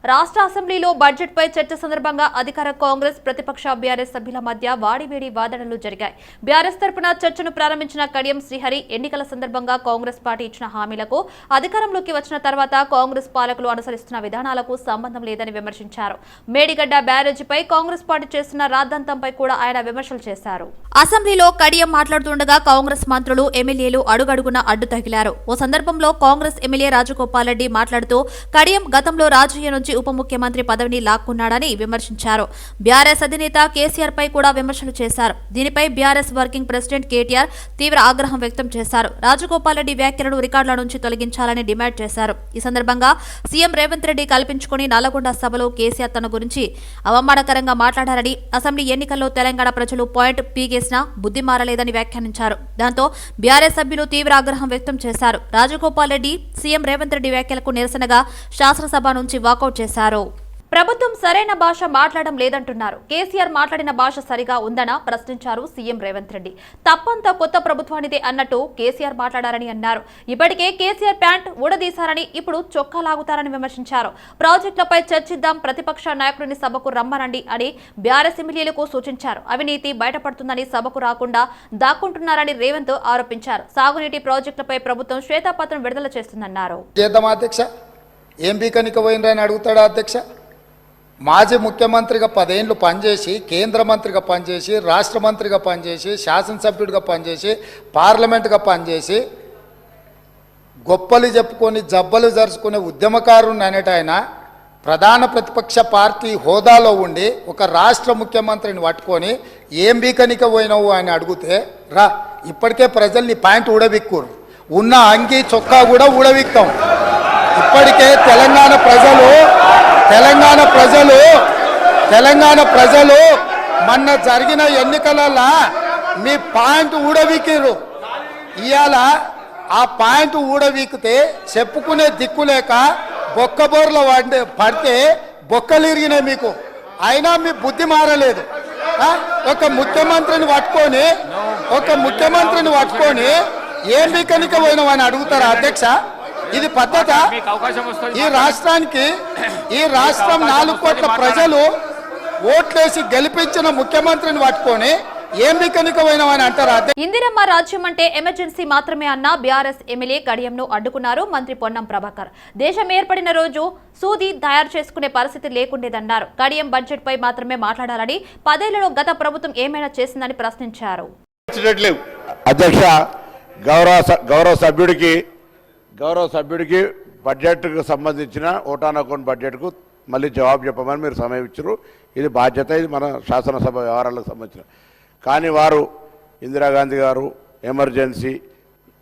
రాష్ట్ర అసెంబ్లీలో బడ్జెట్పై చర్చ సందర్భంగా అధికార కాంగ్రెస్ ప్రతిపక్ష బీఆర్ఎస్ సభ్యుల మధ్య వాడివేడి వాదనలు జరిగాయి. బీఆర్ఎస్ తరపున చర్చను ప్రారంభించిన కడియం శ్రీహరి ఎన్నికల సందర్భంగా కాంగ్రెస్ పార్టీ ఇచ్చిన హామీలకు అధికారంలోకి వచ్చిన తర్వాత కాంగ్రెస్ పాలకులు అనుసరిస్తున్న విధానాలకు సంబంధం లేదని విమర్శించారు. మేడిగడ్డ బ్యారేజీపై కాంగ్రెస్ పార్టీ చేస్తున్న రాద్ధాంతంపై కూడా ఆయన విమర్శలు చేశారు. అసెంబ్లీలో కడియం మాట్లాడుతుండగా కాంగ్రెస్ మంత్రులు ఎమ్మెల్యేలు అడుగడుగున అడ్డు తగిలారు. ఓ సందర్భంలో కాంగ్రెస్ ఎమ్మెల్యే రాజగోపాల్ రెడ్డి మాట్లాడుతూ కడియం గతంలో రాజయ్య నుంచి ఉప ముఖ్యమంత్రి పదవిని లాక్కున్నాడని విమర్శించారు. బీఆర్ఎస్ అధినేత కేసీఆర్ పై కూడా విమర్శలు చేశారు. దీనిపై బీఆర్ఎస్ వర్కింగ్ ప్రెసిడెంట్ కేటీఆర్ తీవ్ర ఆగ్రహం వ్యక్తం చేశారు. రాజగోపాల్ రెడ్డి వ్యాఖ్యలను రికార్డుల నుంచి తొలగించాలని డిమాండ్ చేశారు. ఈ సందర్భంగా సీఎం రేవంత్ రెడ్డి కల్పించుకుని నల్లగొండ సభలో కేసీఆర్ తన గురించి అవమానకరంగా మాట్లాడారని, అసెంబ్లీ ఎన్నికల్లో తెలంగాణ ప్రజలు పాయింట్ పీకేసినా బుద్ధి మారలేదని వ్యాఖ్యానించారు. దాంతో బీఆర్ఎస్ సభ్యులు తీవ్ర ఆగ్రహం వ్యక్తం చేశారు. రాజగోపాల్ రెడ్డి సీఎం రేవంత్ రెడ్డి వ్యాఖ్యలకు నిరసనగా శాసనసభ నుంచి వాకౌట్ చేశారు. ప్రభుత్వం సరైన భాష మాట్లాడడం లేదంటున్నారు. కేసీఆర్ మాట్లాడిన భాష సరిగా ఉందనా ప్రశ్నించారు సీఎం రేవంత్ రెడ్డి. తప్పంతా కొత్త ప్రభుత్వానిదే అన్నట్టు కేసీఆర్ మాట్లాడారని అన్నారు. ఇప్పటికే కేసీఆర్ ప్యాంట్ ఊడదీశారని ఇప్పుడు చొక్కా లాగుతారని విమర్శించారు. ప్రాజెక్టులపై చర్చిద్దాం, ప్రతిపక్ష నాయకుడిని సభకు రమ్మనండి అని బీఆర్ఎస్ ఎమ్మెల్యేలకు సూచించారు. అవినీతి బయటపడుతుందని సభకు రాకుండా దాక్కుంటున్నారని రేవంత్ ఆరోపించారు. సాగునీటి ప్రాజెక్టులపై ప్రభుత్వం శ్వేతపత్రం విడుదల చేస్తుందన్నారు. మాజీ ముఖ్యమంత్రిగా 10 ఏళ్ళు పనిచేసి, కేంద్ర మంత్రిగా పనిచేసి, రాష్ట్ర మంత్రిగా పనిచేసి, శాసనసభ్యుడిగా పనిచేసి, పార్లమెంటుగా పనిచేసి, గొప్పలు చెప్పుకొని జబ్బలు జరుచుకునే ఉద్యమకారుని అనేట ఆయన ప్రధాన ప్రతిపక్ష పార్టీ హోదాలో ఉండి ఒక రాష్ట్ర ముఖ్యమంత్రిని పట్టుకొని ఏం బీకనిక పోయినావు అని అడిగితే, రా ఇప్పటికే ప్రజల్ని ప్యాంట్ ఊడబిక్కురు, ఉన్న అంగి చొక్కా కూడా ఊడబిక్తాం. ఇప్పటికే తెలంగాణ ప్రజలు మొన్న జరిగిన ఎన్నికలలో మీ పాయింట్ ఊడవీకిరు. ఇవాళ ఆ పాయింట్ ఊడవీకితే చెప్పుకునే దిక్కు లేక బొక్కబోర్ల పడితే బొక్కలు ఇరిగినాయి మీకు. అయినా మీ బుద్ధి మారలేదు. ఒక ముఖ్యమంత్రిని పట్టుకొని ఏం బీకనిక పోయినావని అడుగుతారా అధ్యక్ష? ఇది పద్ధత? ఈ రాష్ట్రం 4 కోట్ల ప్రజలు ఓట్లేసి గెలిపించిన ముఖ్యమంత్రిని పట్టుకొని ఏం బికనికమైనవని అంటారా? ఇందిరమ్మ రాజ్యం అంటే ఎమర్జెన్సీ మాత్రమే అన్న బీఆర్ఎస్ ఎమ్మెల్యే కడియంను అడ్డుకున్నారు మంత్రి పొన్నం ప్రభాకర్. దేశం ఏర్పడిన రోజు సూది తయారు చేసుకునే పరిస్థితి లేకుండేదన్నారు. కడియం బడ్జెట్ పై మాత్రమే మాట్లాడాలని, 10 ఏళ్లలో గత ప్రభుత్వం ఏమైనా చేసిందని ప్రశ్నించారు. అధ్యక్ష, గౌరవ సభ్యుడికి బడ్జెట్కు సంబంధించిన ఓటాన్ అకౌంట్ బడ్జెట్కు మళ్ళీ జవాబు చెప్పమని మీరు సమయం ఇచ్చారు. ఇది బాధ్యత, ఇది మన శాసనసభ వ్యవహారాలకు సంబంధించిన. కానీ వారు ఇందిరాగాంధీ గారు ఎమర్జెన్సీ,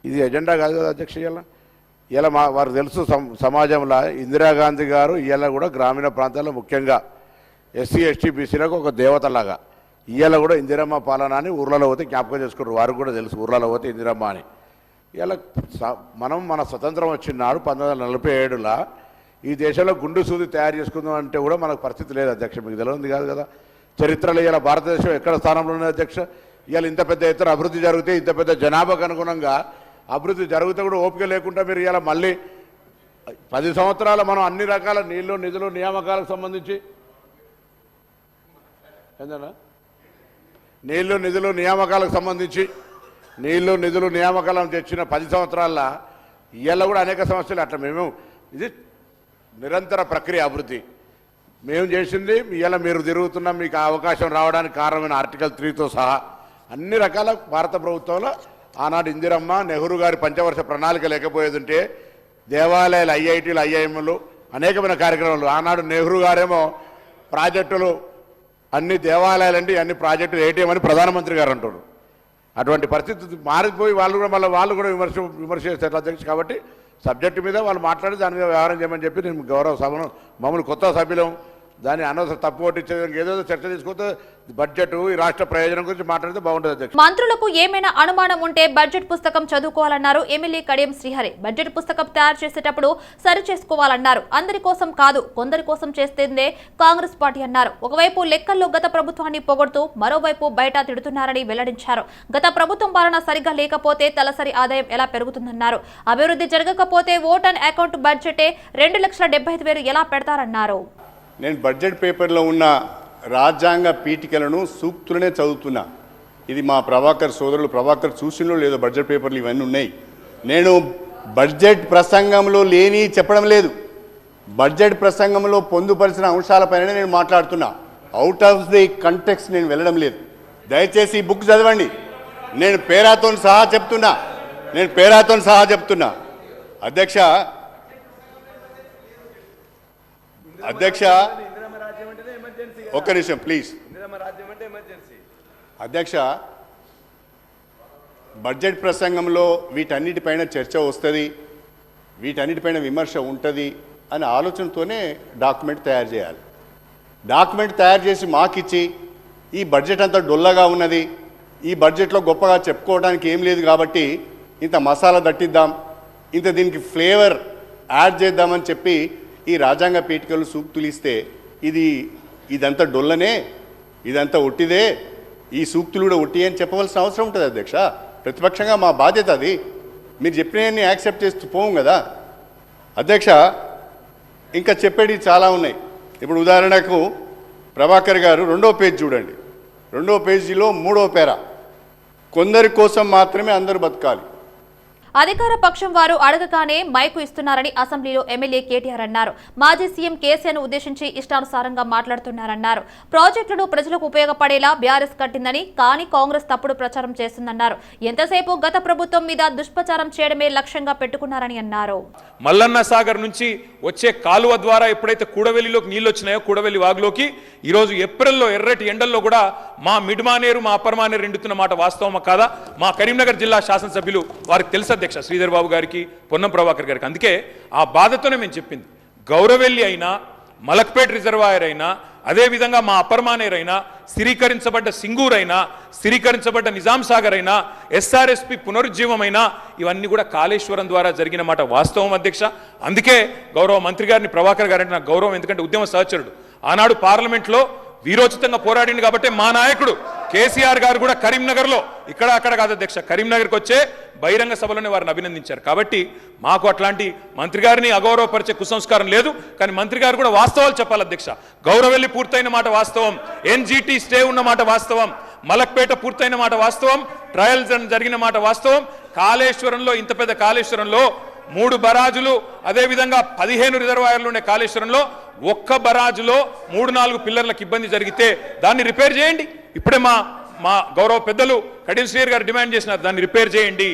ఇది ఎజెండా కాదు కదా అధ్యక్ష. ఇలా వారు తెలుసు సమాజంలో ఇందిరాగాంధీ గారు ఇవాళ కూడా గ్రామీణ ప్రాంతాల్లో ముఖ్యంగా ఎస్సీ ఎస్టీ బీసీలకు ఒక దేవతలాగా ఇవాళ కూడా ఇందిరమ్మ పాలన అని ఊర్లలో పోతే జ్ఞాపకం చేసుకున్నారు. వారు కూడా తెలుసు ఊర్లలో పోతే ఇందిరమ్మ అని. ఇలా మన స్వతంత్రం వచ్చినాడు 1947లో ఈ దేశంలో గుండు సూది తయారు చేసుకుందాం అంటే కూడా మనకు పరిస్థితి లేదు అధ్యక్ష. మీకు తెలియదు కాదు కదా చరిత్రలో. ఇలా భారతదేశం ఎక్కడ స్థానంలో ఉన్నది అధ్యక్ష? ఇవాళ ఇంత పెద్ద ఎత్తున అభివృద్ధి జరిగితే, ఇంత పెద్ద జనాభాకు అనుగుణంగా అభివృద్ధి జరిగితే కూడా ఓపిక లేకుండా మీరు ఇలా మళ్ళీ 10 సంవత్సరాలు మనం అన్ని రకాల నీళ్లు నిధులు నియామకాలకు సంబంధించి ఏందన్నా నీళ్లు నిధులు నియామకాలను తెచ్చిన 10 సంవత్సరాల్లో ఇవాళ కూడా అనేక సమస్యలు. అట్లా ఇది నిరంతర ప్రక్రియ అభివృద్ధి. మేము చేసింది ఇవాళ మీరు తిరుగుతున్నా మీకు అవకాశం రావడానికి కారణమైన ఆర్టికల్ 3తో సహా అన్ని రకాల భారత ప్రభుత్వంలో ఆనాడు ఇందిరమ్మ, నెహ్రూ గారి పంచవర్ష ప్రణాళిక లేకపోయేది ఉంటే దేవాలయాలు, ఐఐటీలు, ఐఐఎంలు అనేకమైన కార్యక్రమాలు. ఆనాడు నెహ్రూ గారేమో ప్రాజెక్టులు అన్ని దేవాలయాలండి, అన్ని ప్రాజెక్టులు ఏటీఎం అని ప్రధానమంత్రి గారు అంటారు. అటువంటి పరిస్థితి మారిపోయి వాళ్ళు కూడా విమర్శ చేస్తారు అధ్యక్ష. కాబట్టి సబ్జెక్టు మీద వాళ్ళు మాట్లాడి దాని మీద వ్యవహారం చేయమని చెప్పి నేను గౌరవ సభను మమ్మల్ని కొత్త సభ్యులం దాన్ని అనవసరం తప్పు పట్టించేదానికి ఏదో చర్చ తీసుకుంటే బడ్జెట్ ఈ రాష్ట్ర ప్రయోజనం గురించి మాట్లాడితే బాగుంటుంది అధ్యక్ష. మంత్రులకు ఏమైనా అనుమానం ఉంటే బడ్జెట్ పుస్తకం చదువుకోవాలన్నారు ఎమ్మెల్యే కడియం శ్రీహరి. బడ్జెట్ పుస్తకం తయారు చేసేటప్పుడు సరి చేసుకోవాలన్నారు. అందరి కోసం కాదు, కొందరి కోసం చేస్తేందే కాంగ్రెస్ పార్టీ అన్నారు. ఒకవైపు లెక్కల్లో గత ప్రభుత్వాన్ని పొగడుతూ మరోవైపు బయట తిడుతున్నారని వెల్లడించారు. గత ప్రభుత్వం పాలన సరిగ్గా లేకపోతే తలసరి ఆదాయం ఎలా పెరుగుతుందన్నారు. అభివృద్ధి జరగకపోతే ఓట్ అండ్ అకౌంట్ బడ్జెటే 2,75,000 ఎలా పెడతారన్నారు. నేను బడ్జెట్ పేపర్లో ఉన్న రాజ్యాంగ పీఠికలను సూక్తులనే చదువుతున్నా. ఇది మా ప్రభాకర్ సోదరులు ప్రభాకర్ చూసినో లేదో బడ్జెట్ పేపర్లు ఇవన్నీ ఉన్నాయి. నేను బడ్జెట్ ప్రసంగంలో లేని చెప్పడం లేదు. బడ్జెట్ ప్రసంగంలో పొందుపరిచిన అంశాలపైన నేను మాట్లాడుతున్నా. అవుట్ ఆఫ్ ది కంటెక్స్ట్ నేను వెళ్ళడం లేదు. దయచేసి ఈ బుక్ చదవండి. నేను పేరాతో సహా చెప్తున్నా అధ్యక్ష ఒక్క నిమిషం ప్లీజ్. అధ్యక్ష, బడ్జెట్ ప్రసంగంలో వీటన్నిటిపైన చర్చ వస్తుంది, వీటన్నిటిపైన విమర్శ ఉంటుంది అనే ఆలోచనతోనే డాక్యుమెంట్ తయారు చేయాలి. డాక్యుమెంట్ తయారు చేసి మాకిచ్చి ఈ బడ్జెట్ అంతా డొల్లగా ఉన్నది, ఈ బడ్జెట్లో గొప్పగా చెప్పుకోవడానికి ఏం లేదు కాబట్టి ఇంత మసాలా దట్టిద్దాం, ఇంత దీనికి ఫ్లేవర్ యాడ్ చేద్దామని చెప్పి ఈ రాజ్యాంగ పీఠికలు సూక్తులు ఇస్తే ఇదంతా డొల్లనే, ఇదంతా ఒట్టిదే, ఈ సూక్తులు కూడా ఒట్టి అని చెప్పవలసిన అవసరం ఉంటుంది అధ్యక్ష. ప్రతిపక్షంగా మా బాధ్యత అది. మీరు చెప్పినవన్నీ యాక్సెప్ట్ చేస్తూ పోం కదా అధ్యక్ష. ఇంకా చెప్పేవి చాలా ఉన్నాయి. ఇప్పుడు ఉదాహరణకు ప్రభాకర్ గారు 2వ పేజ్ చూడండి. 2వ పేజీలో 3వ పేరా, కొందరి కోసం మాత్రమే అందరూ బతకాలి. అధికార పక్షం వారు అడగగానే మైకు ఇస్తున్నారని అసెంబ్లీలో ఎమ్మెల్యే కేటీఆర్ అన్నారు. మాజీ సీఎం కేసీఆర్ను ఉద్దేశించి ఇష్టానుసారంగా మాట్లాడుతున్నారన్నారు. ప్రాజెక్టులను ప్రజలకు ఉపయోగపడేలా బీఆర్ఎస్ కట్టిందని, కానీ కాంగ్రెస్ తప్పుడు ప్రచారం చేస్తుందన్నారు. ఎంతసేపు గత ప్రభుత్వం మీద దుష్ప్రచారం చేయడమే లక్ష్యంగా పెట్టుకున్నారని అన్నారు. మల్లన్న సాగర్ నుంచి వచ్చే కాలువ ద్వారా ఎప్పుడైతే కూడవెల్లిలోకి నీళ్ళు వచ్చినాయో, కూడవెల్లి వాగులోకి ఈరోజు ఏప్రిల్లో ఎర్రటి ఎండల్లో కూడా మా మిడ్మానేరు మా అప్పర్ మానేరు ఎండుతున్న మాట వాస్తవమా కాదా? మా కరీంనగర్ జిల్లా శాసనసభ్యులు వారికి తెలుసు అధ్యక్ష, శ్రీధర్ బాబు గారికి, పొన్నం ప్రభాకర్ గారికి. అందుకే ఆ బాధతోనే మేము చెప్పింది, గౌరవెల్లి అయినా, మలక్పేట్ రిజర్వాయర్ అయినా, అదేవిధంగా మా అప్పర్ మానేరు అయినా, స్థిరీకరించబడ్డ సింగూర్ అయినా, స్థిరీకరించబడ్డ నిజాం సాగర్ అయినా, ఎస్ఆర్ఎస్పి పునరుజ్జీవమైనా, ఇవన్నీ కూడా కాళేశ్వరం ద్వారా జరిగిన మాట వాస్తవం అధ్యక్ష. అందుకే గౌరవ మంత్రి గారిని, ప్రభాకర్ గారంటే నాకు గౌరవం, ఎందుకంటే ఉద్యమ సహచరుడు. ఆనాడు పార్లమెంట్లో వీరోచితంగా పోరాడింది కాబట్టి మా నాయకుడు కేసీఆర్ గారు కూడా కరీంనగర్లో, ఇక్కడ అక్కడ కాదు అధ్యక్ష, కరీంనగర్కి వచ్చే బహిరంగ సభలోనే వారిని అభినందించారు. కాబట్టి మాకు అట్లాంటి మంత్రి గారిని అగౌరవపరిచే కుసంస్కారం లేదు. కానీ మంత్రి గారు కూడా వాస్తవాలు చెప్పాలి అధ్యక్ష. గౌరవెల్లి పూర్తయిన మాట వాస్తవం, ఎన్జీటీ స్టే ఉన్న మాట వాస్తవం, మలక్పేట పూర్తయిన మాట వాస్తవం, ట్రయల్స్ జరిగిన మాట వాస్తవం. కాళేశ్వరంలో, ఇంత పెద్ద కాళేశ్వరంలో 3 బరాజులు, అదేవిధంగా 15 రిజర్వాయర్లు ఉండే కాళేశ్వరంలో ఒక్క బరాజులో 3-4 పిల్లర్లకు ఇబ్బంది జరిగితే దాన్ని రిపేర్ చేయండి. ఇప్పుడే మా గౌరవ పెద్దలు కడియం శ్రీహరి గారు డిమాండ్ చేసినారు, దాన్ని రిపేర్ చేయండి.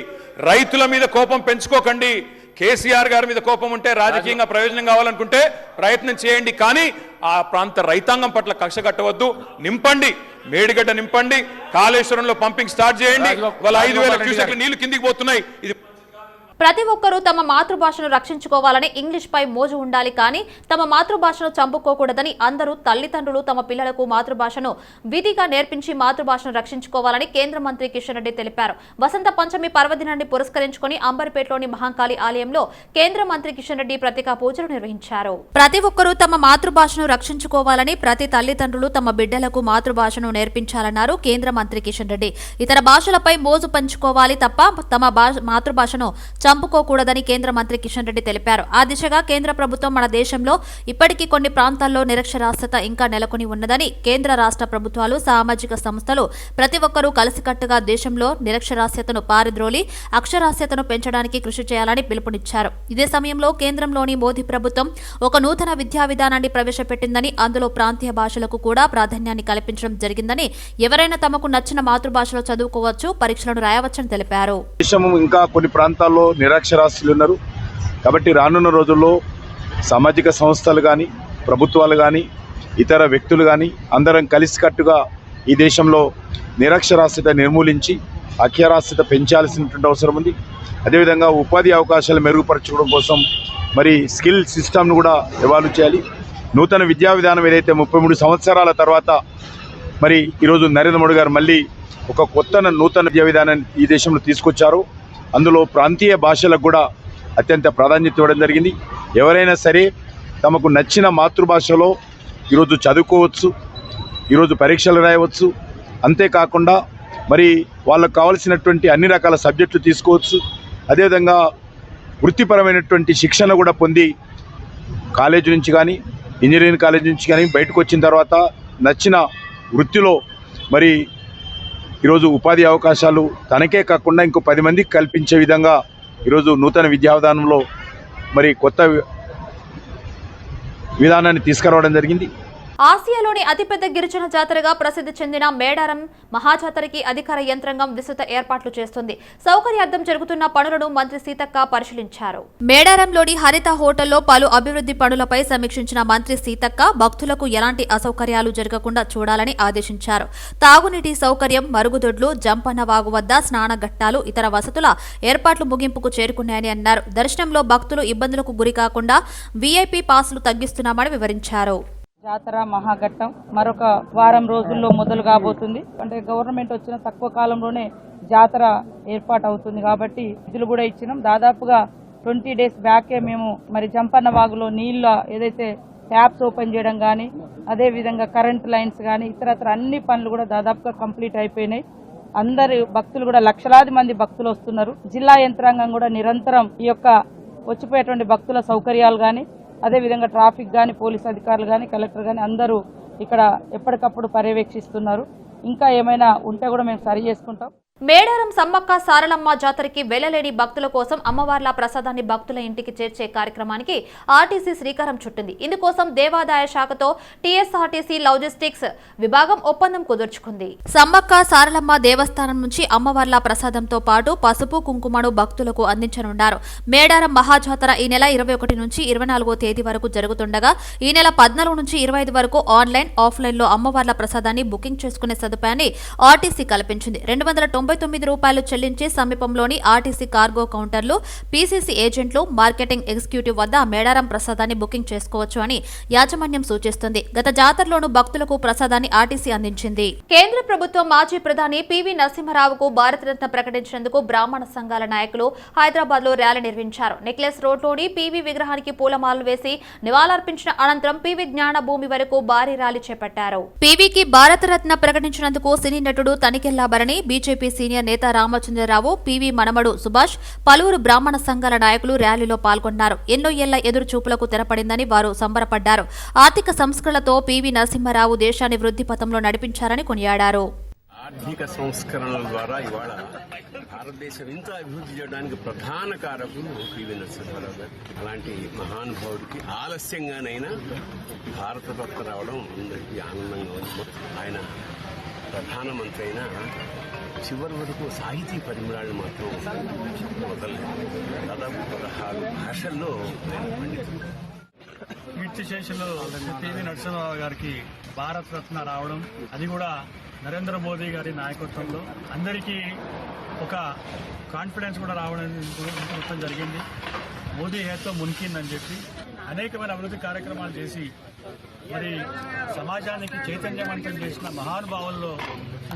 రైతుల మీద కోపం పెంచుకోకండి. కేసీఆర్ గారి మీద కోపం ఉంటే, రాజకీయంగా ప్రయోజనం కావాలనుకుంటే ప్రయత్నం చేయండి, కానీ ఆ ప్రాంత రైతాంగం పట్ల కక్ష కట్టవద్దు. నింపండి, మేడిగడ్డ నింపండి, కాళేశ్వరంలో పంపింగ్ స్టార్ట్ చేయండి. వాళ్ళ 5,000 క్యూసెక్ల నీళ్లు కిందికి పోతున్నాయి. ఇది ప్రతి ఒక్కరూ తమ మాతృభాషను రక్షించుకోవాలని, ఇంగ్లీష్ పై మోజు ఉండాలి, కానీ తమ మాతృభాషను చంపుకోకూడదని, అందరూ తల్లిదండ్రులు తమ పిల్లలకు మాతృభాషను విధిగా నేర్పించి మాతృభాషను రక్షించుకోవాలని కేంద్ర మంత్రి కిషన్ రెడ్డి తెలిపారు. వసంత పంచమి పర్వదినాన్ని పురస్కరించుకుని అంబర్పేటలోని మహంకాళి ఆలయంలో కేంద్ర మంత్రి కిషన్ రెడ్డి ప్రత్యేక పూజలు నిర్వహించారు. ప్రతి ఒక్కరూ తమ మాతృభాషను రక్షించుకోవాలని, ప్రతి తల్లిదండ్రులు తమ బిడ్డలకు మాతృభాషను నేర్పించాలన్నారు కేంద్ర మంత్రి కిషన్ రెడ్డి. ఇతర భాషలపై మోజు పంచుకోవాలి తప్ప తమ మాతృభాషను చంపుకోకూడదని కేంద్ర మంత్రి కిషన్ రెడ్డి తెలిపారు. ఆ దిశగా కేంద్ర ప్రభుత్వం మన దేశంలో ఇప్పటికీ కొన్ని ప్రాంతాల్లో నిరక్షరాస్యత ఇంకా నెలకొని ఉన్నదని, కేంద్ర రాష్ట్ర ప్రభుత్వాలు, సామాజిక సంస్థలు ప్రతి ఒక్కరూ కలిసికట్టుగా దేశంలో నిరక్షరాస్యతను పారిద్రోలి అక్షరాస్యతను పెంచడానికి కృషి చేయాలని పిలుపునిచ్చారు. ఇదే సమయంలో కేంద్రంలోని మోదీ ప్రభుత్వం ఒక నూతన విద్యా విధానాన్ని ప్రవేశపెట్టిందని, అందులో ప్రాంతీయ భాషలకు కూడా ప్రాధాన్యాన్ని కల్పించడం జరిగిందని, ఎవరైనా తమకు నచ్చిన మాతృభాషలో చదువుకోవచ్చు, పరీక్షలను రాయవచ్చని తెలిపారు. ఇంకా కొన్ని ప్రాంతాల్లో నిరక్షరాస్యులు ఉన్నారు. కాబట్టి రానున్న రోజుల్లో సామాజిక సంస్థలు కానీ, ప్రభుత్వాలు కానీ, ఇతర వ్యక్తులు కానీ అందరం కలిసికట్టుగా ఈ దేశంలో నిరక్షరాస్యత నిర్మూలించి అక్షరాస్యత పెంచాల్సినటువంటి అవసరం ఉంది. అదేవిధంగా ఉపాధి అవకాశాలు మెరుగుపరచుకోవడం కోసం మరి స్కిల్ సిస్టమ్ను కూడా ఎవాల్వ్ చేయాలి. నూతన విద్యా విధానం ఏదైతే 33 సంవత్సరాల తర్వాత మరి ఈరోజు నరేంద్ర మోడీ గారు మళ్ళీ ఒక నూతన విద్యా విధానాన్ని ఈ దేశంలో తీసుకొచ్చారు. అందులో ప్రాంతీయ భాషలకు కూడా అత్యంత ప్రాధాన్యత ఇవ్వడం జరిగింది. ఎవరైనా సరే తమకు నచ్చిన మాతృభాషలో ఈరోజు చదువుకోవచ్చు, ఈరోజు పరీక్షలు రాయవచ్చు. అంతేకాకుండా మరి వాళ్ళకు కావాల్సినటువంటి అన్ని రకాల సబ్జెక్టులు తీసుకోవచ్చు. అదేవిధంగా వృత్తిపరమైనటువంటి శిక్షణ కూడా పొంది కాలేజీ నుంచి కానీ ఇంజనీరింగ్ కాలేజీ నుంచి కానీ బయటకు వచ్చిన తర్వాత నచ్చిన వృత్తిలో మరి ఈరోజు ఉపాధి అవకాశాలు తనకే కాకుండా ఇంకో 10 మందికి కల్పించే విధంగా ఈరోజు నూతన విద్యా విధానంలో మరి కొత్త విధానాన్ని తీసుకురావడం జరిగింది. ఆసియాలోని అతిపెద్ద గిరిజన జాతరగా ప్రసిద్ధి చెందిన మేడారం మహాజాతరకి అధికార యంత్రాంగం విస్తృత ఏర్పాట్లు చేస్తుంది. సౌకర్యార్థం జరుగుతున్న పనులను మంత్రి సీతక్క పరిశీలించారు. మేడారంలోని హరిత హోటల్లో పలు అభివృద్ధి పనులపై సమీక్షించిన మంత్రి సీతక్క భక్తులకు ఎలాంటి అసౌకర్యాలు జరగకుండా చూడాలని ఆదేశించారు. తాగునీటి సౌకర్యం, మరుగుదొడ్లు, జంపన్న వాగు వద్ద స్నానఘట్టాలు, ఇతర వసతుల ఏర్పాట్లు ముగింపుకు చేరుకున్నాయని అన్నారు. దర్శనంలో భక్తులు ఇబ్బందులకు గురి కాకుండా వీఐపీ పాసులు తగ్గిస్తున్నామని వివరించారు. జాతర మహాఘట్టం మరొక వారం రోజుల్లో మొదలు కాబోతుంది. అంటే గవర్నమెంట్ వచ్చిన తక్కువ కాలంలోనే జాతర ఏర్పాటు అవుతుంది కాబట్టి నిధులు కూడా ఇచ్చినాం. దాదాపుగా 20 days బ్యాకే మేము మరి జంపన్న వాగులో నీళ్ళ ఏదైతే ట్యాప్స్ ఓపెన్ చేయడం కానీ, అదేవిధంగా కరెంట్ లైన్స్ కానీ ఇతరత్ర అన్ని పనులు కూడా దాదాపుగా కంప్లీట్ అయిపోయినాయి. అందరు భక్తులు కూడా లక్షలాది మంది భక్తులు వస్తున్నారు. జిల్లా యంత్రాంగం కూడా నిరంతరం ఈ యొక్క వచ్చిపోయేటువంటి భక్తుల సౌకర్యాలు కానీ, అదేవిధంగా ట్రాఫిక్ కానీ, పోలీస్ అధికారులు కానీ, కలెక్టర్ కానీ అందరూ ఇక్కడ ఎప్పటికప్పుడు పర్యవేక్షిస్తున్నారు. ఇంకా ఏమైనా ఉంటే కూడా మేము సరి చేసుకుంటాం. మేడారం సమ్మక్క సారలమ్మ జాతరకి వెళ్లలేని భక్తుల కోసం అమ్మవార్ల ప్రసాదాన్ని భక్తుల ఇంటికి చేర్చే కార్యక్రమానికి ఆర్టీసీ శ్రీకారం చుట్టింది. ఇందుకోసం దేవాదాయ శాఖతో టీఎస్ఆర్టీసీ లాజిస్టిక్స్ విభాగం ఒప్పందం కుదుర్చుకుంది. సమ్మక్క సారలమ్మ దేవస్థానం నుంచి అమ్మవార్ల ప్రసాదంతో పాటు పసుపు, కుంకుమను భక్తులకు అందించనున్నారు. మేడారం మహాజాతర ఈ నెల 21 నుంచి 24వ తేదీ వరకు జరుగుతుండగా ఈ నెల 14 నుంచి 25 వరకు ఆన్లైన్, ఆఫ్లైన్లో అమ్మవార్ల ప్రసాదాన్ని బుకింగ్ చేసుకునే సదుపాయాన్ని ఆర్టీసీ కల్పించింది. 299 రూపాయలు చెల్లించి సమీపంలోని ఆర్టీసీ కార్గో కౌంటర్లు, పీసీసీ ఏజెంట్లు, మార్కెటింగ్ ఎగ్జిక్యూటివ్ వద్ద మేడారం ప్రసాదాన్ని బుకింగ్ చేసుకోవచ్చు అని యాజమాన్యం సూచిస్తుంది. గత జాతరలోనూ భక్తులకు ప్రసాదాన్ని ఆర్టీసీ అందించింది. కేంద్ర ప్రభుత్వం మాజీ ప్రధాని పివి నరసింహారావుకు భారతరత్న ప్రకటించినందుకు బ్రాహ్మణ సంఘాల నాయకులు హైదరాబాద్ లో ర్యాలీ నిర్వహించారు. నెక్లెస్ రోడ్లోని పివి విగ్రహానికి పూలమాలలు వేసి నివాళులర్పించిన అనంతరం పివి జ్ఞాన భూమి వరకు భారీ ర్యాలీ చేపట్టారు. పివికి భారతరత్న ప్రకటించినందుకు సినీ నటుడు తనికెళ్లాబరని బీజేపీ సీనియర్ నేత రామచంద్రరావు, పివి మనమడు సుభాష్, పలువురు బ్రాహ్మణ సంఘాల నాయకులు ర్యాలీలో పాల్గొన్నారు. ఎన్నో ఏళ్ల ఎదురు చూపులకు తెరపడిందని వారు సంబరపడ్డారు. ఆర్థిక సంస్కరణలతో పివి నరసింహారావు దేశాన్ని వృద్ధి పథంలో నడిపించారని కొనియాడారు. ఆర్థిక సంస్కరణల ద్వారా ఇవాళ భారతదేశం ఇంత అభివృద్ధి చేయడానికి ప్రధాన కారకులు పివి నరసింహారావు గారు. అలాంటి మహానుభావుడికి ఆలస్యంగానైనా భారతరత్న రావడం అందరికీ ఆనందంగా ఉంది. ఆయన ప్రధానమంత్రి అయినా చివరి వరకు సాహితీ పరిమళాలు మాత్రం వదలలేదు. దాదాపు 16 భాషల్లో కీర్తిశేషులు పివి నరసింహారావు గారికి భారతరత్న రావడం, అది కూడా నరేంద్ర మోదీ గారి నాయకత్వంలో అందరికీ ఒక కాన్ఫిడెన్స్ కూడా రావడం జరిగింది. మోదీ హేతో మున్కిన్ అని చెప్పి అనేకమైన అభివృద్ధి కార్యక్రమాలు చేసి మరి సమాజానికి చైతన్యవంతం చేసిన మహానుభావుల్లో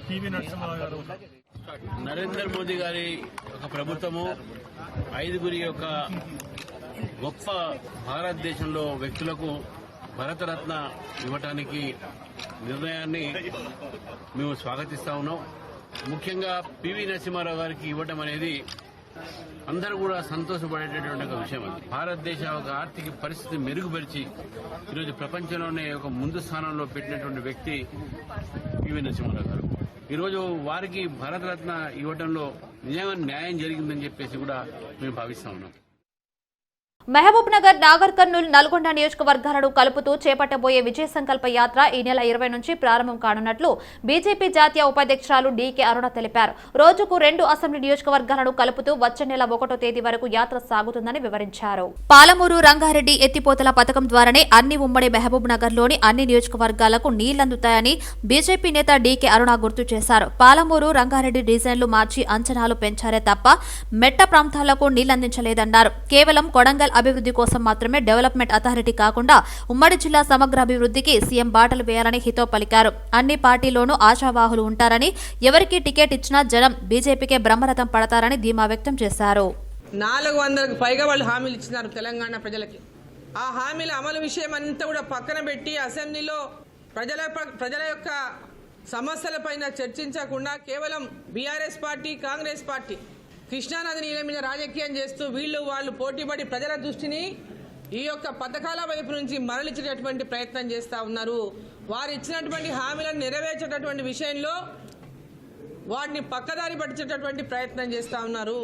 పివి నరసింహారావు గారు. నరేంద్ర మోదీ గారి ఒక ప్రభుత్వము 5గురి యొక్క గొప్ప భారతదేశంలో వ్యక్తులకు భారతరత్న ఇవ్వటానికి నిర్ణయాన్ని మేము స్వాగతిస్తా ఉన్నాం. ముఖ్యంగా పివి నరసింహారావు గారికి ఇవ్వటం అనేది అందరూ కూడా సంతోషపడేటటువంటి ఒక విషయం. అది భారతదేశ ఒక ఆర్థిక పరిస్థితి మెరుగుపరిచి ఈరోజు ప్రపంచంలోనే ఒక ముందు స్థానంలో పెట్టినటువంటి వ్యక్తి పివి నరసింహారావు గారు. ఈరోజు వారికి భారతరత్న ఇవ్వడంలో నిజంగా న్యాయం జరిగిందని చెప్పేసి కూడా మేము భావిస్తా ఉన్నాం. మహబూబ్ నగర్, నాగర్ కర్నూల్, నల్గొండ నియోజకవర్గాలను కలుపుతూ చేపట్టబోయే విజయ సంకల్ప యాత్ర ఈ నెల 20 నుంచి ప్రారంభం కానున్నట్లు బీజేపీ జాతీయ ఉపాధ్యక్షురాలు డీకే అరుణ తెలిపారు. రోజుకు 2 అసెంబ్లీ నియోజకవర్గాలను కలుపుతూ వచ్చే నెల 1వ తేదీ వరకు యాత్ర సాగుతుందని వివరించారు. పాలమూరు, రంగారెడ్డి ఎత్తిపోతల పథకం ద్వారానే అన్ని ఉమ్మడి మహబూబ్ నగర్ లోని అన్ని నియోజకవర్గాలకు నీళ్లందుతాయని బీజేపీ నేత డీకే అరుణ గుర్తు చేశారు. పాలమూరు, రంగారెడ్డి డిజైన్లు మార్చి అంచనాలు పెంచారే తప్ప మెట్ట ప్రాంతాలకు నీళ్లందించలేదన్నారు. కేవలం కొడంగల్ అభివృద్ధి కోసం మాత్రమే డెవలప్మెంట్ అథారిటీ కాకుండా ఉమ్మడి జిల్లా సమగ్ర అభివృద్ధికి సీఎం బాటలు వేయాలని హితో పలికారు. అన్ని పార్టీలోనూ ఆశావాహులు ఉంటారని, ఎవరికి టికెట్ ఇచ్చినా జనం బీజేపీకే బ్రహ్మరథం పడతారని ధీమా వ్యక్తం చేశారు. 400కు పైగా వాళ్ళు హామీలు ఇచ్చినారు తెలంగాణ ప్రజలకి. ఆ హామీల అమలు విషయం అంతా కూడా పక్కన పెట్టి అసెంబ్లీలో ప్రజల యొక్క సమస్యలపైన చర్చించకుండా కేవలం బీఆర్ఎస్ పార్టీ, కాంగ్రెస్ పార్టీ కృష్ణానది నీళ్ళ మీద రాజకీయం చేస్తూ వాళ్ళు పోటీపడి ప్రజల దృష్టిని ఈ యొక్క పథకాల వైపు నుంచి మరలించేటటువంటి ప్రయత్నం చేస్తూ ఉన్నారు. వారు ఇచ్చినటువంటి హామీలను నెరవేర్చేటటువంటి విషయంలో వాటిని పక్కదారి పట్టించేటటువంటి ప్రయత్నం చేస్తూ ఉన్నారు.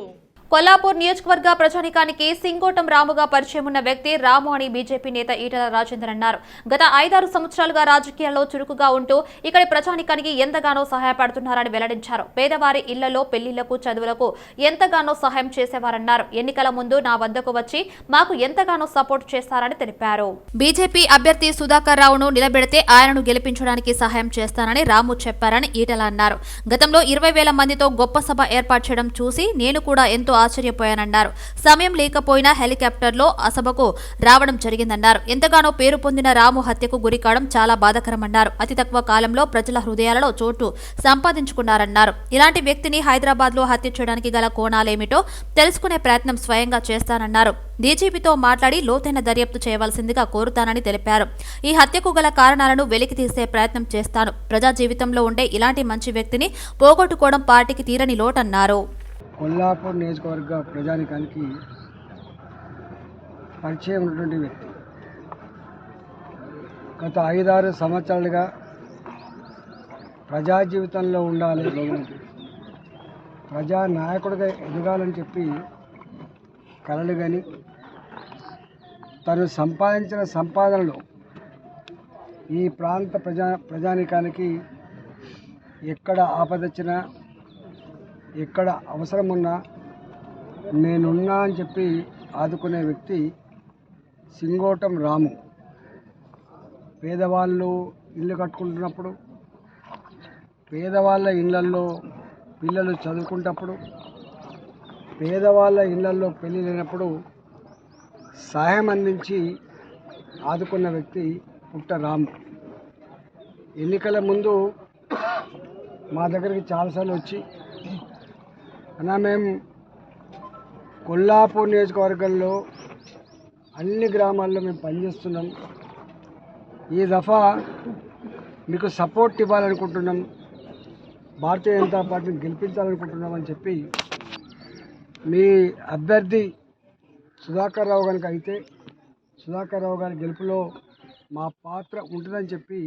కొల్లాపూర్ నియోజకవర్గ ప్రజానికానికి సింగోటం రాముగా పరిచయం ఉన్న వ్యక్తి రాము అని బీజేపీ నేత ఈటల రాజేందర్ అన్నారు. గత 5-6 సంవత్సరాలుగా రాజకీయాల్లో చురుకుగా ఉంటూ ఇక్కడి ప్రజానికానికి ఎంతగానో సహాయపడుతున్నారని వెల్లడించారు. పేదవారి ఇళ్లలో పెళ్లిళ్లకు, చదువులకు ఎంతగానో సహాయం చేసేవారన్నారు. ఎన్నికల ముందు నా వద్దకు వచ్చి మాకు ఎంతగానో సపోర్ట్ చేస్తారని తెలిపారు. బీజేపీ అభ్యర్థి సుధాకర్ రావును నిలబెడితే ఆయనను గెలిపించడానికి సహాయం చేస్తానని రాము చెప్పారని ఈటల అన్నారు. గతంలో 20,000 మందితో గొప్ప సభ ఏర్పాటు చేయడం చూసి నేను కూడా ఎంతో ఆశ్చర్యపోయానన్నారు. సమయం లేకపోయినా హెలికాప్టర్లో ఆ సభకు రావడం జరిగిందన్నారు. ఎంతగానో పేరు పొందిన రాము హత్యకు గురికావడం చాలా బాధాకరమన్నారు. అతి తక్కువ కాలంలో ప్రజల హృదయాలలో చోటు సంపాదించుకున్నారన్నారు. ఇలాంటి వ్యక్తిని హైదరాబాద్ లో హత్య చేయడానికి గల కోణాలేమిటో తెలుసుకునే ప్రయత్నం స్వయంగా చేస్తానన్నారు. డీజీపీతో మాట్లాడి లోతైన దర్యాప్తు చేయవలసిందిగా కోరుతానని తెలిపారు. ఈ హత్యకు గల కారణాలను వెలికి తీసే ప్రయత్నం చేస్తాను. ప్రజా జీవితంలో ఉండే ఇలాంటి మంచి వ్యక్తిని పోగొట్టుకోవడం పార్టీకి తీరని లోటన్నారు. కొల్లాపూర్ నియోజకవర్గ ప్రజానికానికి పరిచయం ఉన్నటువంటి వ్యక్తి. గత 5-6 సంవత్సరాలుగా ప్రజా జీవితంలో ఉండాలి, ప్రజా నాయకుడిగా ఎదగాలని చెప్పి కలలు కానీ తను సంపాదించిన సంపాదనలో ఈ ప్రాంత ప్రజానికానికి ఎక్కడ ఆపదొచ్చినా, ఎక్కడ అవసరం ఉన్నా నేనున్నా అని చెప్పి ఆదుకునే వ్యక్తి సింగోటం రాము. పేదవాళ్ళు ఇల్లు కట్టుకుంటున్నప్పుడు, పేదవాళ్ళ ఇళ్లల్లో పిల్లలు చదువుకుంటప్పుడు, పేదవాళ్ళ ఇళ్లల్లో పెళ్లి లేనప్పుడు సహాయం అందించి ఆదుకున్న వ్యక్తి పుట్ట రాము. ఎన్నికల ముందు మా దగ్గరికి చాలాసార్లు వచ్చి, అన్నా మేము కొల్లాపూర్ నియోజకవర్గంలో అన్ని గ్రామాల్లో మేము పనిచేస్తున్నాం, ఈ దఫా మీకు సపోర్ట్ ఇవ్వాలనుకుంటున్నాం, భారతీయ జనతా పార్టీని గెలిపించాలనుకుంటున్నాం అని చెప్పి, మీ అభ్యర్థి సుధాకర్ రావు కనుక అయితే సుధాకర్ రావు గారి గెలుపులో మా పాత్ర ఉంటుందని చెప్పి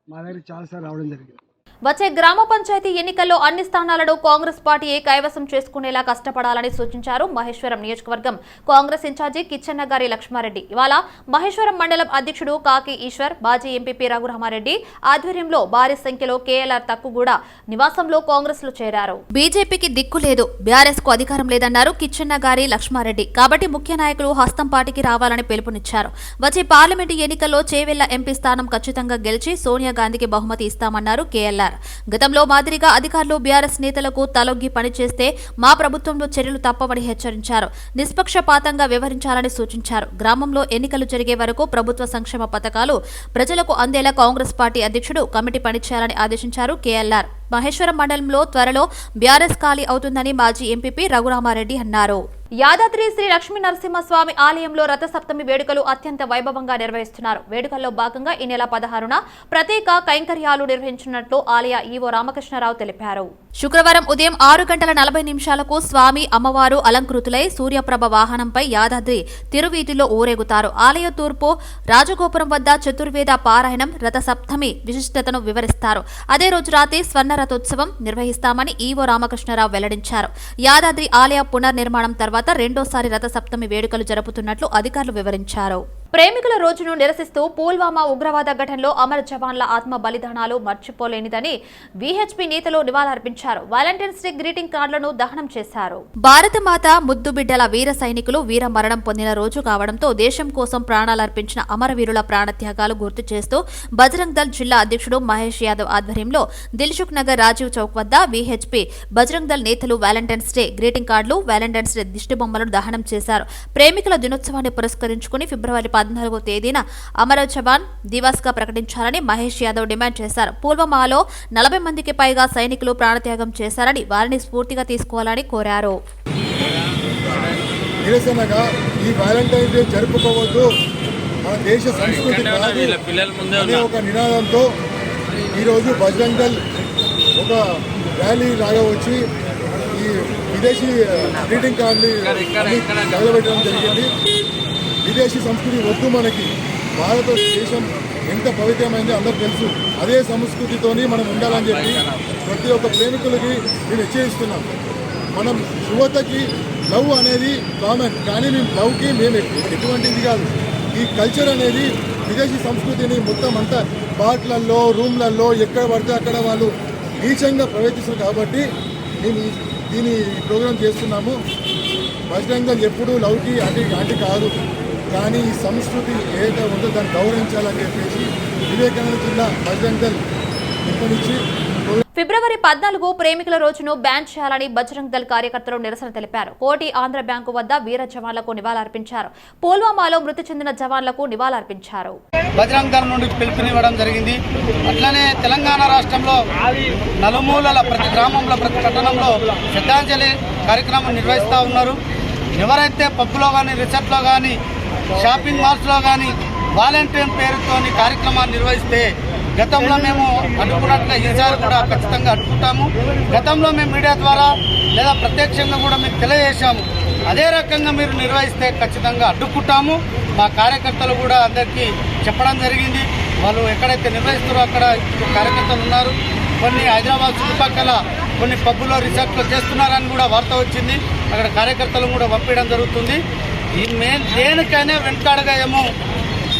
మా దగ్గరికి చాలాసార్లు రావడం జరిగింది. వచ్చే గ్రామ పంచాయతీ ఎన్నికల్లో అన్ని స్థానాలను కాంగ్రెస్ పార్టీయే కైవసం చేసుకునేలా కష్టపడాలని సూచించారు మహేశ్వరం నియోజకవర్గం కాంగ్రెస్ ఇన్ఛార్జి కిచ్చెన్నగారి లక్ష్మారెడ్డి. ఇవాళ మహేశ్వరం మండలం అధ్యక్షుడు కాకి ఈశ్వర్, మాజీ ఎంపీపీ రఘురామారెడ్డి ఆధ్వర్యంలో భారీ సంఖ్యలో కేఎల్ఆర్ తక్కుగూడ నివాసంలో కాంగ్రెస్ లో చేరారు. బీజేపీకి దిక్కు లేదు, బీఆర్ఎస్ కు అధికారం లేదన్నారు కిచ్చెన్నగారి లక్ష్మారెడ్డి. కాబట్టి ముఖ్య నాయకులు హస్తం పార్టీకి రావాలని పిలుపునిచ్చారు. వచ్చే పార్లమెంటు ఎన్నికల్లో చేవెళ్ల ఎంపీ స్థానం ఖచ్చితంగా గెలిచి సోనియా గాంధీకి బహుమతి ఇస్తామన్నారు కేఎల్ఆర్. గతంలో మాదిరిగా అధికారులు బీఆర్ఎస్ నేతలకు తలొగ్గి పనిచేస్తే మా ప్రభుత్వంలో చర్యలు తప్పవని హెచ్చరించారు. నిష్పక్షపాతంగా వ్యవహరించాలని సూచించారు. గ్రామంలో ఎన్నికలు జరిగే వరకు ప్రభుత్వ సంక్షేమ పథకాలు ప్రజలకు అందేలా కాంగ్రెస్ పార్టీ అధ్యక్షుడు కమిటీ పనిచేయాలని ఆదేశించారు కేఎల్ఆర్. మహేశ్వరం మండలంలో త్వరలో బీఆర్ఎస్ ఖాళీ అవుతుందని మాజీ ఎంపీపీ రఘురామారెడ్డి అన్నారు. యాదాద్రి శ్రీ లక్ష్మీ నరసింహస్వామి ఆలయంలో రథసప్తమి వేడుకలు అత్యంత వైభవంగా నిర్వహిస్తున్నారు. వేడుకల్లో భాగంగా ఈ నెల 16న ప్రత్యేక కైంకర్యాలు నిర్వహించినట్లు ఆలయ ఈవో రామకృష్ణరావు తెలిపారు. శుక్రవారం ఉదయం 6:40 స్వామి అమ్మవారు అలంకృతులై సూర్యప్రభ వాహనంపై యాదాద్రి తిరువీధిలో ఊరేగుతారు. ఆలయ తూర్పు రాజగోపురం వద్ద చతుర్వేద పారాయణం, రథసప్తమి విశిష్టతను వివరిస్తారు. అదే రోజు రాత్రి స్వర్ణ రథోత్సవం నిర్వహిస్తామని ఈవో రామకృష్ణరావు వెల్లడించారు. యాదాద్రి ఆలయ పునర్నిర్మాణం తర్వాత రెండోసారి రథసప్తమి వేడుకలు జరుపుతున్నట్లు అధికారులు వివరించారు. ప్రేమికుల రోజును నిరసిస్తూ పుల్వామా ఉగ్రవాద ఘటనలో అమర జవాన్ల ఆత్మ బలిదానాలు మర్చిపోలేనిదని వీహెచ్పీ నేతలు నివాళులర్పించారు. వాలంటైన్స్ డే గ్రీటింగ్ కార్డులను దహనం చేశారు. భారతమాత ముద్దు బిడ్డల వీర సైనికులు వీర మరణం పొందిన రోజు కావడంతో దేశం కోసం ప్రాణాలర్పించిన అమరవీరుల ప్రాణత్యాగాలు గుర్తు చేస్తూ బజరంగ్ దళ్ జిల్లా అధ్యక్షుడు మహేష్ యాదవ్ ఆధ్వర్యంలో దిల్సుఖ్ నగర్ రాజీవ్ చౌక్ వద్ద వీహెచ్పీ బజరంగ్ దళ్ నేతలు వాలంటైన్స్ డే గ్రీటింగ్ కార్డులు, వాలంటైన్స్ డే దిష్టిబొమ్మలను దహనం చేశారు. ప్రేమికుల దినోత్సవాన్ని పురస్కరించుకుని ఫిబ్రవరి 14వ తేదీన అమర జవాన్ దివాస్ గా ప్రకటించాలని మహేష్ యాదవ్ డిమాండ్ చేశారు. పుల్వామాలో 40 మందికి పైగా సైనికులు ప్రాణత్యాగం చేశారని వారిని స్ఫూర్తిగా తీసుకోవాలని కోరారు. నిరసనగా ఈ వాలంటైన్స్ డే జరుపుకోవద్దు, మన దేశ సంస్కృతి అనే ఒక నినాదంతో ఈరోజు బజరంగ్ దళ్ ఒక ర్యాలీ లాగా వచ్చి ఈ విదేశీ గ్రీటింగ్ కార్డుని తగలబెట్టడం జరిగింది. విదేశీ సంస్కృతి వద్దు, మనకి భారతదేశం ఎంత పవిత్రమైంది అందరూ తెలుసు. అదే సంస్కృతితోని మనం ఉండాలని చెప్పి ప్రతి ఒక్క ప్రేమికులకి మేము హెచ్చరిస్తున్నాం. మనం యువతకి లవ్ అనేది కామన్, కానీ మేము లవ్కి మేము ఎటువంటిది కాదు. ఈ కల్చర్ అనేది విదేశీ సంస్కృతిని మొత్తం అంతా పార్క్లలో, రూమ్లలో ఎక్కడ పడితే అక్కడ వాళ్ళు నీచంగా ప్రవేశిస్తారు. కాబట్టి మేము దీని ప్రోగ్రాం చేస్తున్నాము. బజరంగ్ దళ్ ఎప్పుడూ లవ్కి అంటి కాదు, కానీ ఈ సంస్కృతి ఏదైతే ఉందో దాన్ని గౌరవించాలని చెప్పేసి వివేకానంద జిల్లా బజరంగ్ దళ్ పిలుపునిచ్చి ఫిబ్రవరి 14 ప్రేమికుల రోజును బ్యాన్ చేయాలని బజరంగ్ దళ్ కార్యకర్తలు నిరసన తెలిపారు. కోటి ఆంధ్ర బ్యాంకు వద్ద వీర జవాన్లకు నివాళులర్పించారు. పుల్వామాలో మృతి చెందిన జవాన్లకు నివాళులర్పించారు. బజరంగ్ దళ్ నుండి పిలుపునివ్వడం జరిగింది. అట్లనే తెలంగాణ రాష్ట్రంలో నలుమూలల ప్రతి గ్రామంలో, ప్రతి పట్టణంలో శ్రద్ధాంజలి కార్యక్రమం నిర్వహిస్తూ ఉన్నారు. ఎవరైతే పబ్బులో కానీ, రిసార్ట్లో కానీ, షాపింగ్ మాల్స్లో కానీ వాలంటీర్ పేరుతో కార్యక్రమాన్ని నిర్వహిస్తే గతంలో మేము అడ్డుకున్నట్లే ఈసారి కూడా ఖచ్చితంగా అడ్డుకుంటాము. గతంలో మేము మీడియా ద్వారా లేదా ప్రత్యక్షంగా కూడా మీకు తెలియజేశాము. అదే రకంగా మీరు నిర్వహిస్తే ఖచ్చితంగా అడ్డుకుంటాము. మా కార్యకర్తలు కూడా అందరికీ చెప్పడం జరిగింది. వాళ్ళు ఎక్కడైతే నిర్వహిస్తారో అక్కడ కార్యకర్తలు ఉన్నారు. కొన్ని హైదరాబాద్ చుట్టుపక్కల కొన్ని పబ్బులో, రిసార్ట్లో చేస్తున్నారని కూడా వార్త వచ్చింది. అక్కడ కార్యకర్తలు కూడా పంపించడం జరుగుతుంది. ఈ దేనికైనా వెనకాడగా ఏమో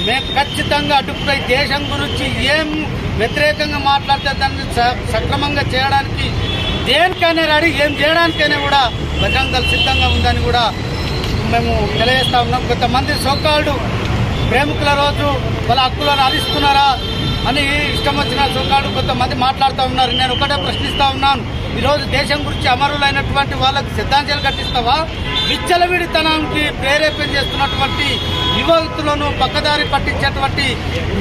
మేము ఖచ్చితంగా అడ్డుకుపోయి దేశం గురించి ఏం వ్యతిరేకంగా మాట్లాడితే దాన్ని సక్రమంగా చేయడానికి దేనికైనా రెడీ, ఏం చేయడానికైనా కూడా బజరంగ్ దళ్ సిద్ధంగా ఉందని కూడా మేము తెలియజేస్తా ఉన్నాం. కొంతమంది సోకాల్డ్ ప్రేమికుల రోజు వాళ్ళ హక్కులను హరిస్తున్నారా అని ఇష్టం వచ్చిన సోకాల్డ్ కొంతమంది మాట్లాడుతూ ఉన్నారు. నేను ఒకటే ప్రశ్నిస్తూ ఉన్నాను, ఈరోజు దేశం గురించి అమరులైనటువంటి వాళ్ళకి శ్రద్ధాంజలి ఘటిస్తావా? విచ్చలవిడితనానికి ప్రేరేపణ చేస్తున్నటువంటి యువకులను, పక్కదారి పట్టించేటువంటి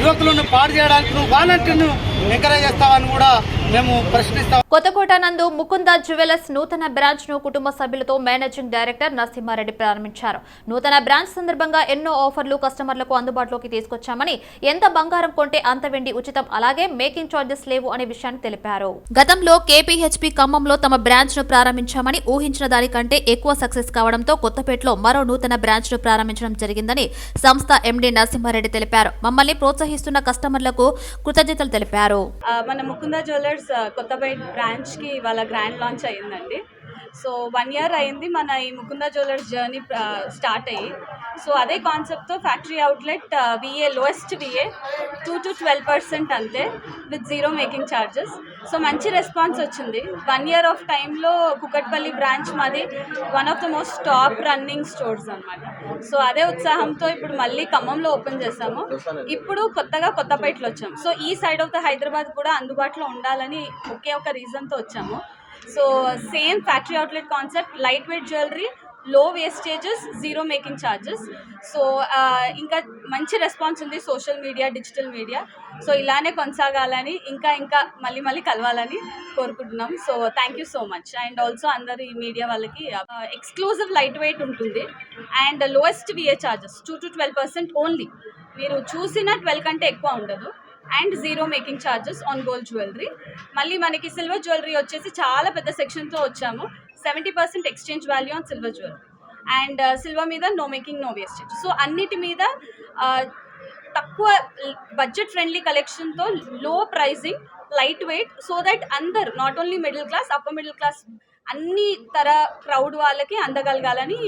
యువకులను పాడు చేయడానికి నువ్వు వాలంటీర్ను ఎంకరేజ్ చేస్తావని కూడా మేము ప్రశ్నిస్తాం. కొత్తకోట నందు ముకుంద జ్యువెలర్స్ నూతన బ్రాంచ్ ను కుటుంబ సభ్యులతో మేనేజింగ్ డైరెక్టర్ నరసింహారెడ్డి ప్రారంభించారు. నూతన బ్రాంచ్ సందర్భంగా ఎన్నో ఆఫర్లు కస్టమర్లకు అందుబాటులోకి తీసుకొచ్చామని, ఎంత బంగారం కొంటే అంత వెండి ఉచితం, అలాగే మేకింగ్ చార్జెస్ లేవు అనే విషయాన్ని తెలిపారు. గతంలో కేపీహెచ్పీ ఖమ్మంలో తమ బ్రాంచ్ ను ప్రారంభించామని, ఊహించిన దానికంటే ఎక్కువ సక్సెస్ కావడంతో కొత్తపేటలో మరో నూతన బ్రాంచ్ ను ప్రారంభించడం జరిగిందని సంస్థ ఎండీ నరసింహారెడ్డి తెలిపారు. మమ్మల్ని ప్రోత్సహిస్తున్న కస్టమర్లకు కృతజ్ఞతలు తెలిపారు. మన ముకుంద జ్యువెలర్స్ కొత్తపేట బ్రాంచ్ కి వాళ్ళ గ్రాండ్ లాంచ్ అయ్యిందండి. సో 1 year అయింది మన ఈ ముకుంద జ్యువెలర్స్ జర్నీ స్టార్ట్ అయ్యి. సో అదే కాన్సెప్ట్తో factory outlet VA, lowest VA 2 to 12% అంతే, with zero making charges. So మంచి రెస్పాన్స్ వచ్చింది. 1 year ఆఫ్ టైంలో కుకట్పల్లి బ్రాంచ్ మాది one of the most top running stores అనమాట. సో అదే ఉత్సాహంతో ఇప్పుడు మళ్ళీ ఖమ్మంలో ఓపెన్ చేసాము. ఇప్పుడు కొత్తగా కొత్తపేటలో వచ్చాము. సో ఈ సైడ్ ఆఫ్ ద హైదరాబాద్ కూడా అందుబాటులో ఉండాలని ఒకే ఒక రీజన్తో వచ్చాము. So same factory outlet concept, light weight jewellery, low wastages, zero making charges. So ఇంకా మంచి రెస్పాన్స్ ఉంది social media, digital media. So ఇలానే కొనసాగాలని, ఇంకా ఇంకా మళ్ళీ కలవాలని కోరుకుంటున్నాం. So thank you so much. And also అందరు ఈ మీడియా వాళ్ళకి ఎక్స్క్లూజివ్ లైట్ వెయిట్ ఉంటుంది and lowest VA charges 2 to 12% only. మీరు చూసిన 12 కంటే ఎక్కువ ఉండదు. And zero making charges on gold jewellery. మళ్ళీ మనకి సిల్వర్ జ్యువెలరీ వచ్చేసి చాలా పెద్ద సెక్షన్తో వచ్చాము. 70% exchange value on silver jewellery and silver మీద no making, no wastage. So అన్నిటి మీద తక్కువ బడ్జెట్ ఫ్రెండ్లీ కలెక్షన్తో low pricing, light weight, so that అందరు not only middle class, upper middle class అన్ని తర క్రౌడ్ వాళ్ళకి అందగలగాలని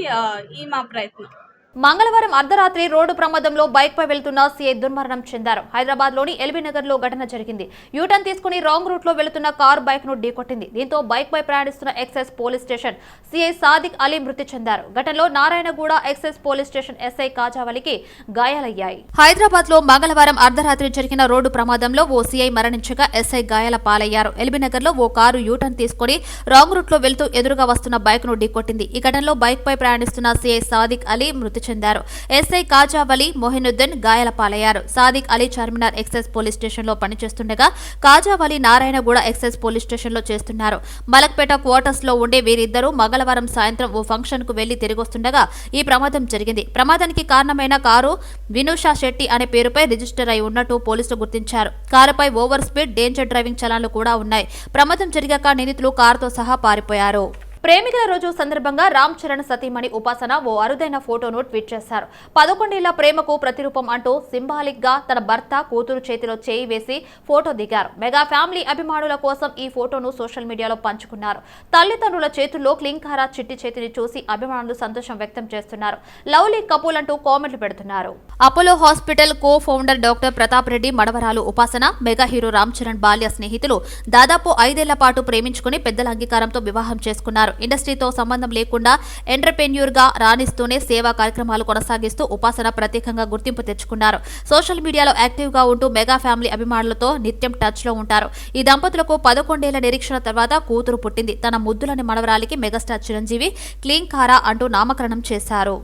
ఈ మా ప్రయత్నం. మంగళవారం అర్ధరాత్రి రోడ్డు ప్రమాదంలో బైక్ పై వెళ్తున్న సీఐ దుర్మరణం చెందారు. హైదరాబాద్ లోని ఎల్బీ నగర్ లో ఘటన జరిగింది. యూటర్న్ తీసుకుని రాంగ్ రూట్ లో వెళుతున్న కారు బైక్ ను ఢీకొట్టింది. దీంతో బైక్ పై ప్రయాణిస్తున్న excise police station CI Sadiq Ali మృతి చెందారు. ఘటనలో Narayanguda excise police station SI కాజావలికి గాయాలయ్యాయి. హైదరాబాద్ లో మంగళవారం అర్ధరాత్రి జరిగిన రోడ్డు ప్రమాదంలో ఓ సీఐ మరణించగా ఎస్ఐ గాయాల పాలయ్యారు. ఎల్బీ నగర్ లో ఓ కారు యూటర్న్ తీసుకుని రాంగ్ రూట్ లో వెళ్తూ ఎదురుగా వస్తున్న బైక్ ను ఢీకొట్టింది. ఈ ఘటనలో బైక్ పై ప్రయాణిస్తున్న సీఐ సాదిక్ అలీ మృతి చెందారు. ఎస్ఐ కాజావలి మొహినుద్దీన్ గాయాల పాలయ్యారు. Sadiq Ali Charminar excise police station లో పనిచేస్తుండగా Khajavali Narayanguda excise police station లో చేస్తున్నారు. మలక్పేట క్వార్టర్స్ లో ఉండే వీరిద్దరూ మంగళవారం సాయంత్రం ఓ ఫంక్షన్ కు వెళ్లి తిరిగొస్తుండగా ఈ ప్రమాదం జరిగింది. ప్రమాదానికి కారణమైన కారు వినూషా శెట్టి అనే పేరుపై రిజిస్టర్ అయి ఉన్నట్టు పోలీసులు గుర్తించారు. కారుపై ఓవర్ స్పీడ్, డేంజర్ డ్రైవింగ్ చలాన్లు కూడా ఉన్నాయి. ప్రమాదం జరిగాక నిందితులు కారుతో సహా పారిపోయారు. ప్రేమికుల రోజు సందర్భంగా రామ్ చరణ్ సతీమణి ఉపాసన ఓ అరుదైన ఫోటోను ట్వీట్ చేశారు. 11 ఏళ్ల ప్రేమకు ప్రతిరూపం అంటూ సింబాలిక్ గా తన భర్త కూతురు చేతిలో చేయి వేసి ఫోటో దిగారు. మెగా ఫ్యామిలీ అభిమానుల కోసం ఈ ఫోటోను సోషల్ మీడియాలో పంచుకున్నారు. తల్లిదండ్రుల చేతుల్లో క్లింకారా చిట్టి చేతిని చూసి అభిమానులు సంతోషం వ్యక్తం చేస్తున్నారు. లవ్లీ కపుల్ అంటూ కామెంట్లు పెడుతున్నారు. Apollo hospital co founder doctor Pratap Reddy మనవరాలు ఉపాసన మెగా హీరో రామ్ చరణ్ బాల్య స్నేహితులు దాదాపు 5 ఏళ్ల పాటు ప్రేమించుకుని పెద్దల అంగీకారంతో వివాహం చేసుకున్నారు. ఇండస్ట్రీతో సంబంధం లేకుండా ఎంటర్ప్రెన్యూర్ గా రాణిస్తూనే సేవా కార్యక్రమాలు కొనసాగిస్తూ ఉపాసన ప్రత్యేకంగా గుర్తింపు తెచ్చుకున్నారు. సోషల్ మీడియాలో యాక్టివ్ గా ఉంటూ మెగా ఫ్యామిలీ అభిమానులతో నిత్యం టచ్ లో ఉంటారు. ఈ దంపతులకు 11 ఏళ్ల నిరీక్షణ తర్వాత కూతురు పుట్టింది. తన ముద్దులని మనవరాలికి మెగాస్టార్ చిరంజీవి క్లీన్ కారా అంటూ నామకరణం చేశారు.